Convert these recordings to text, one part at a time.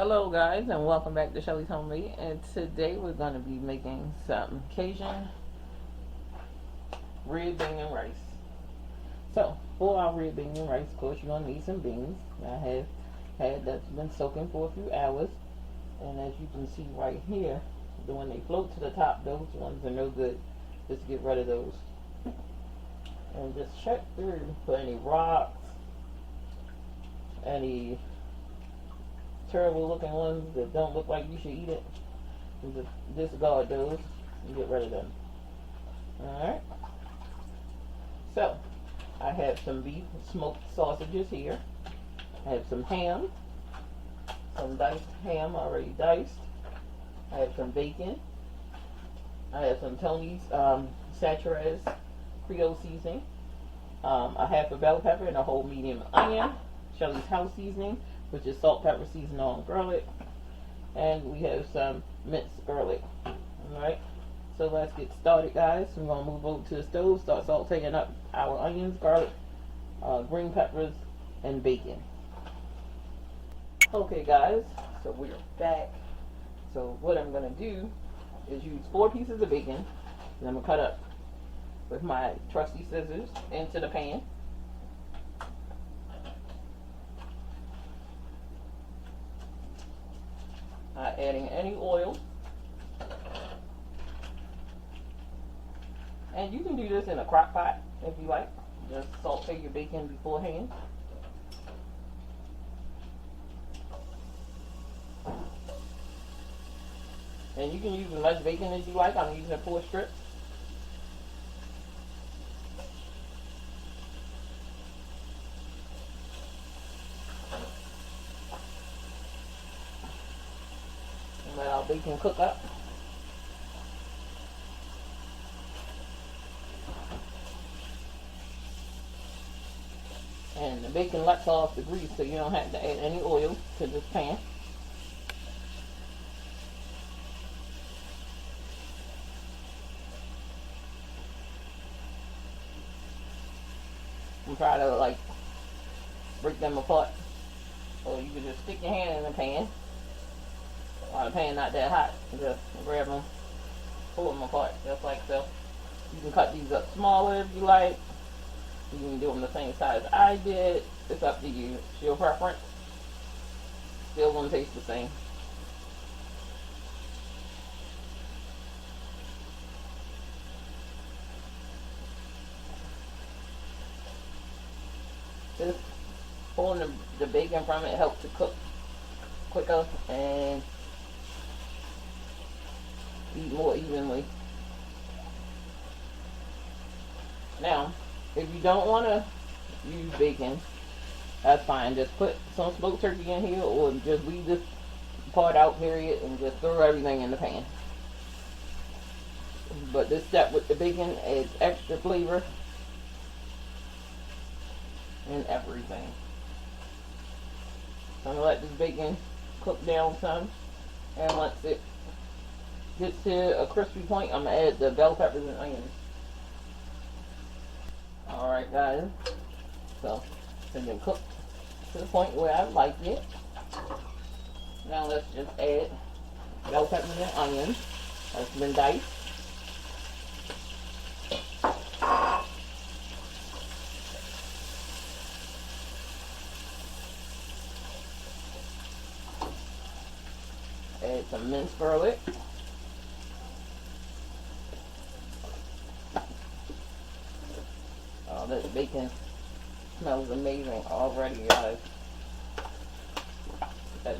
Hello guys, and welcome back to Shelly's Homemade. And today we're going to be making some Cajun red bean and rice. So for our red bean and rice, of course, you're going to need some beans. I have had that's been soaking for a few hours, and as you can see right here, when they float to the top, those ones are no good. Just get rid of those, and just check through for any rocks, any terrible looking ones that don't look like you should eat it. Just discard those and get rid of them. Alright. So, I have some beef smoked sausages here. I have some ham. Some diced ham already diced. I have some bacon. I have some Tony Chacheres creole seasoning. A half a bell pepper and a whole medium onion. Shelly's house seasoning, which is salt, pepper, seasoning, and garlic. And we have some minced garlic. Alright, so let's get started, guys. We're going to move over to the stove, start sauteing up our onions, garlic, green peppers, and bacon. Okay, guys, so we're back. So what I'm going to do is use 4 pieces of bacon, and I'm going to cut up with my trusty scissors into the pan. Not adding any oil. And you can do this in a crock pot if you like. Just saute your bacon beforehand. And you can use as much bacon as you like. I'm using 4 strips. Let our bacon cook up. And the bacon lets off the grease, so you don't have to add any oil to this pan. And try to like break them apart. Or you can just stick your hand in the pan. While the pan not that hot, just grab them, pull them apart, just like so. You can cut these up smaller if you like. You can do them the same size I did. It's up to you. It's your preference. Still gonna taste the same. Just pulling the bacon from it helps it cook quicker and eat more evenly. Now, if you don't want to use bacon, that's fine. Just put some smoked turkey in here, or just leave this part out, period, and just throw everything in the pan. But this step with the bacon adds extra flavor and everything. So I'm going to let this bacon cook down some, and once it gets to a crispy point, I'm going to add the bell peppers and onions. Alright, guys, so it's been cooked to the point where I like it. Now let's just add bell peppers and onions that's been diced. Add some minced garlic. Oh, this bacon smells amazing already, guys. That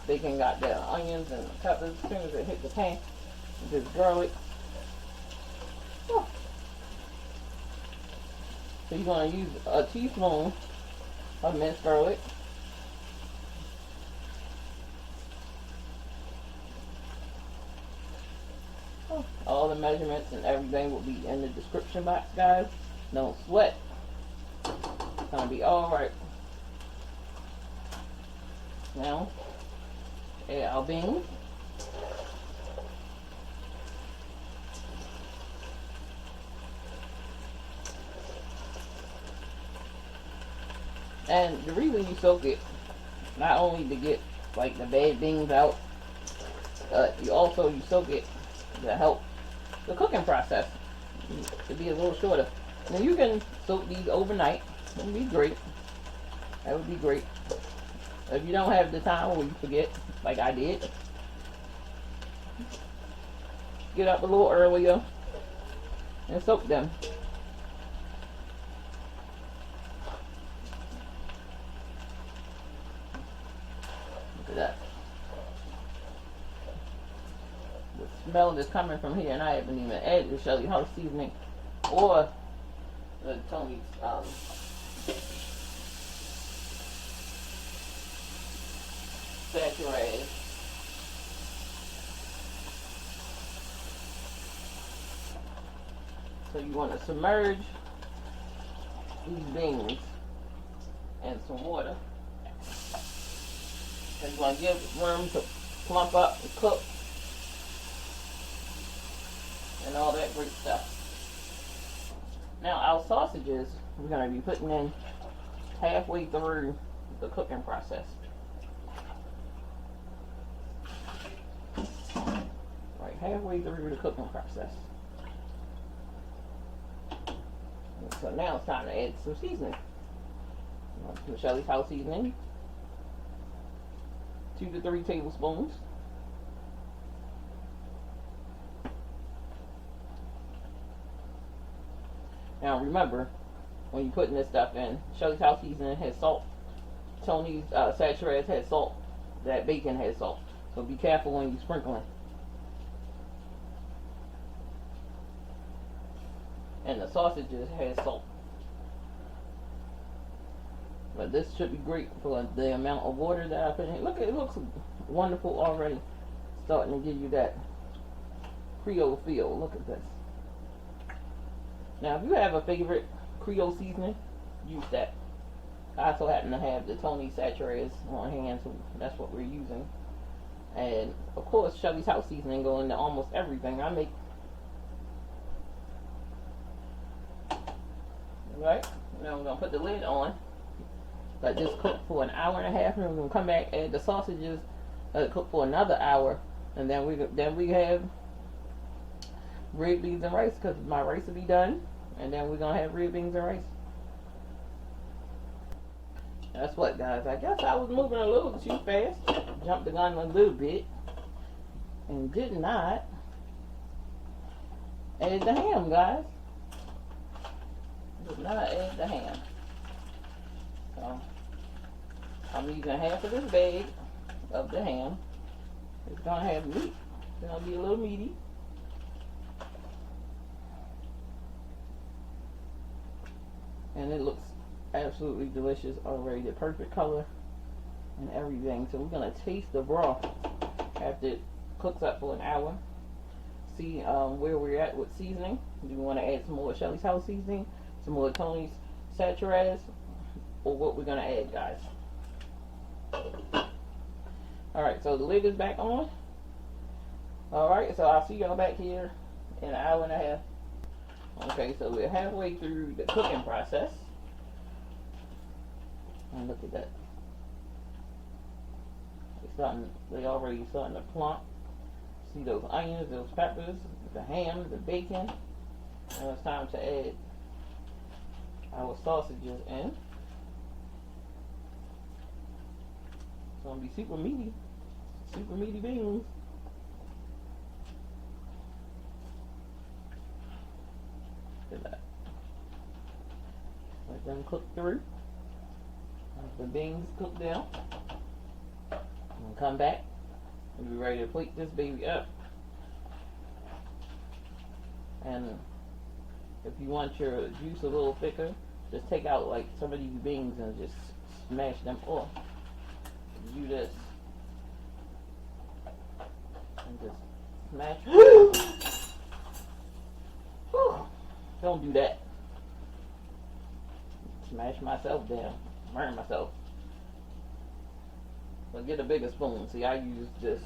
bacon got the onions and the peppers as soon as it hit the pan. This garlic. Oh. So you're going to use a teaspoon of minced garlic. All the measurements and everything will be in the description box, guys. Don't sweat. It's gonna be alright. Now, add our beans. And the reason you soak it, not only to get like the bad beans out. You soak it to help the cooking process to be a little shorter. Now you can soak these overnight. That would be great. That would be great. If you don't have the time or you forget, like I did, get up a little earlier and soak them. Look at that. The smell that's coming from here, and I haven't even added the Shelly house seasoning or the Tony Chacheres. So you want to submerge these beans in some water. And you want to give them to plump up and cook and all that great stuff. Now our sausages we're going to be putting in halfway through the cooking process. Right, halfway through the cooking process. So now it's time to add some seasoning. Some Shelly's house seasoning. 2 to 3 tablespoons. Now remember, when you're putting this stuff in, Shelly's house seasoning has salt. Tony's Chacheres has salt. That bacon has salt. So be careful when you're sprinkling. And the sausages has salt. But this should be great for the amount of water that I put in. Look, it looks wonderful already. Starting to give you that creole feel. Look at this. Now, if you have a favorite creole seasoning, use that. I also happen to have the Tony Chacheres on hand, so that's what we're using. And of course, Shelly's house seasoning go into almost everything I make. Right? Now we're going to put the lid on. Let this cook for an hour and a half, and we're going to come back, add the sausages, let it cook for another hour, and then we have red beans and rice, because my rice will be done, and then we're going to have red beans and rice. That's what, guys. I guess I was moving a little too fast. Jumped the gun a little bit, and did not add the ham, guys. Did not add the ham. So I'm using half of this bag of the ham. It's gonna have meat. It's gonna be a little meaty. And it looks absolutely delicious already. The perfect color and everything. So we're gonna taste the broth after it cooks up for an hour. See where we're at with seasoning. Do you want to add some more Shelly's house seasoning? Some more Tony's Chacheres, or what we're going to add, guys. Alright, so the lid is back on. Alright, so I'll see y'all back here in an hour and a half. Okay, so we're halfway through the cooking process. And look at that. They already starting to plump. See those onions, those peppers, the ham, the bacon. And it's time to add our sausages in. It's gonna be super meaty beans. Look at that. Let them cook through. Let the beans cook down. And come back and be ready to plate this baby up. And if you want your juice a little thicker, just take out like some of these beans and just smash them off. Do this and just smash. Don't do that. Smash myself down, burn myself. But get a bigger spoon. See, I use this.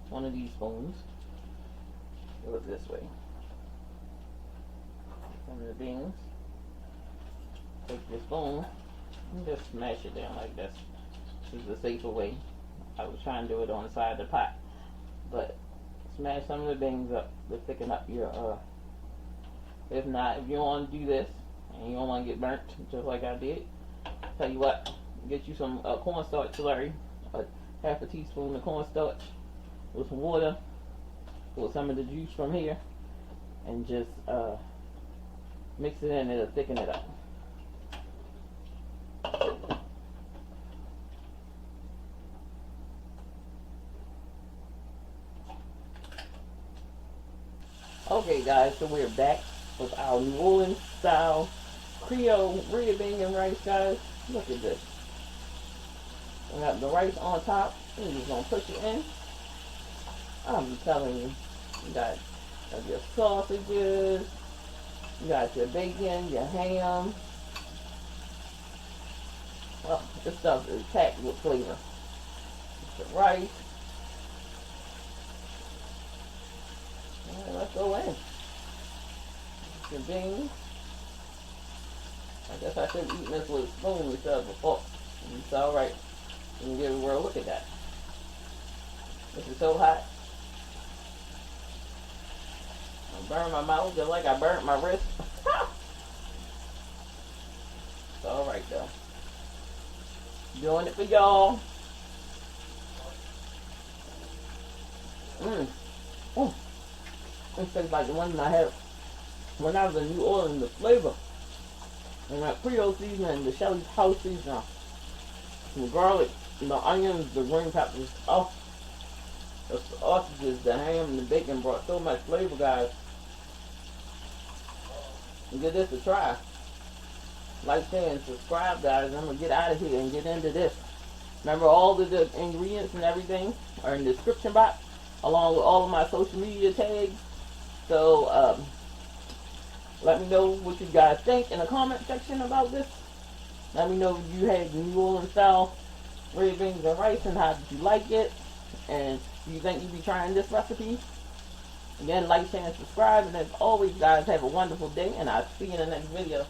One of these spoons. Do it this way. Some of the beans. take your spoon and just smash it down like this. This is the safer way. I was trying to do it on the side of the pot, but smash some of the beans up to thicken up your, if not, if you don't want to do this and you don't want to get burnt just like I did, tell you what, get you some cornstarch slurry, half a teaspoon of cornstarch with some water, with some of the juice from here, and just mix it in and it'll thicken it up. Okay guys, so we're back with our New Orleans style Creole red bean and rice, guys. Look at this. We got the rice on top. We're just gonna push it in. I'm telling you, you got your sausages, you got your bacon, your ham. Well, this stuff is packed with flavor. The rice. Alright, let's go in. Your beans. I guess I should have eaten this with a spoon instead of a fork. It's alright. You can give it a real look at that. This is so hot. I burned my mouth just like I burnt my wrist. It's alright though. Doing it for y'all. Oh, it tastes like the one I had when I was in New Orleans. The flavor and that Creole seasoning, the Shelly's house seasoning, the garlic, the onions, the green peppers, oh, the sausages, the ham, and the bacon brought so much flavor, guys. Give this a try. Like, share, and subscribe, guys. I'm gonna get out of here and get into this. Remember, all of the ingredients and everything are in the description box, along with all of my social media tags. So, let me know what you guys think in the comment section about this. Let me know if you had New Orleans style red beans and rice and how did you like it. And do you think you'd be trying this recipe? Again, like, share, and subscribe. And as always, guys, have a wonderful day. And I'll see you in the next video.